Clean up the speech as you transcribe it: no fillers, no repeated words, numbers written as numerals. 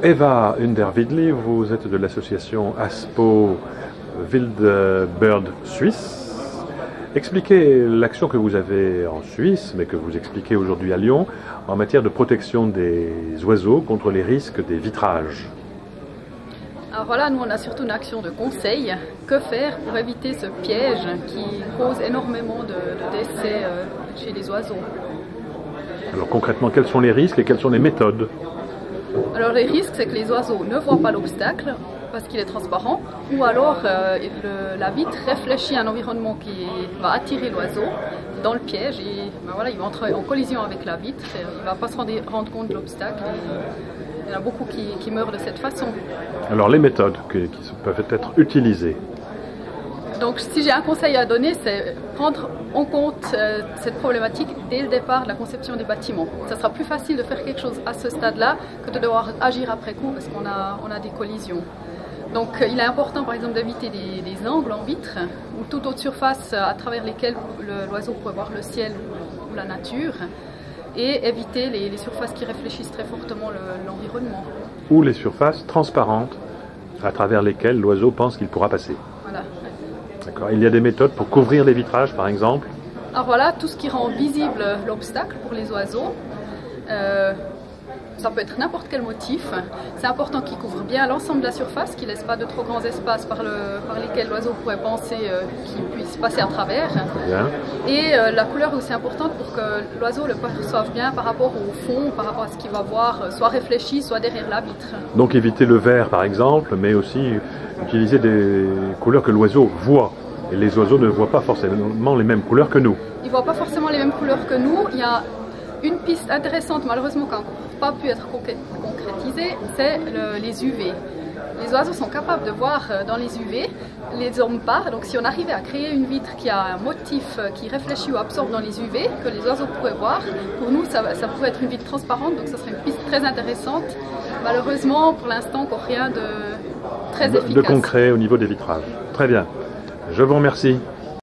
Eva Undervidli, vous êtes de l'association ASPO Wildbird Suisse. Expliquez l'action que vous avez en Suisse, mais que vous expliquez aujourd'hui à Lyon, en matière de protection des oiseaux contre les risques des vitrages. Alors voilà, nous on a surtout une action de conseil. Que faire pour éviter ce piège qui cause énormément de décès chez les oiseaux? Alors concrètement, quels sont les risques et quelles sont les méthodes? Alors les risques, c'est que les oiseaux ne voient pas l'obstacle parce qu'il est transparent, ou alors la vitre réfléchit un environnement qui va attirer l'oiseau dans le piège et voilà, il va entrer en collision avec la vitre, il ne va pas se rendre compte de l'obstacle. Il y en a beaucoup qui meurent de cette façon. Alors les méthodes qui peuvent être utilisées? Donc si j'ai un conseil à donner, c'est prendre en compte cette problématique dès le départ de la conception des bâtiments. Ça sera plus facile de faire quelque chose à ce stade-là que de devoir agir après coup parce qu'on a des collisions. Donc il est important par exemple d'éviter des angles en vitre ou toute autre surface à travers lesquelles l'oiseau pourrait voir le ciel ou la nature, et éviter les surfaces qui réfléchissent très fortement l'environnement. Ou les surfaces transparentes à travers lesquelles l'oiseau pense qu'il pourra passer. Voilà. D'accord. Il y a des méthodes pour couvrir les vitrages par exemple? Alors voilà, tout ce qui rend visible l'obstacle pour les oiseaux. Ça peut être n'importe quel motif. C'est important qu'il couvre bien l'ensemble de la surface, qu'il ne laisse pas de trop grands espaces par lesquels l'oiseau pourrait penser qu'il puisse passer à travers. Bien. Et la couleur est aussi importante pour que l'oiseau le perçoive bien par rapport au fond, par rapport à ce qu'il va voir, soit réfléchi, soit derrière la vitre. Donc éviter le vert par exemple, mais aussi utiliser des couleurs que l'oiseau voit. Et les oiseaux ne voient pas forcément les mêmes couleurs que nous. Ils ne voient pas forcément les mêmes couleurs que nous. Il y a une piste intéressante, malheureusement, qui n'a pas pu être concrétisée, c'est les UV. Les oiseaux sont capables de voir dans les UV, les hommes pas. Donc si on arrivait à créer une vitre qui a un motif qui réfléchit ou absorbe dans les UV, que les oiseaux pourraient voir, pour nous ça pourrait être une vitre transparente, donc ça serait une piste très intéressante. Malheureusement, pour l'instant, encore rien de très efficace. De concret au niveau des vitrages. Très bien. Je vous remercie.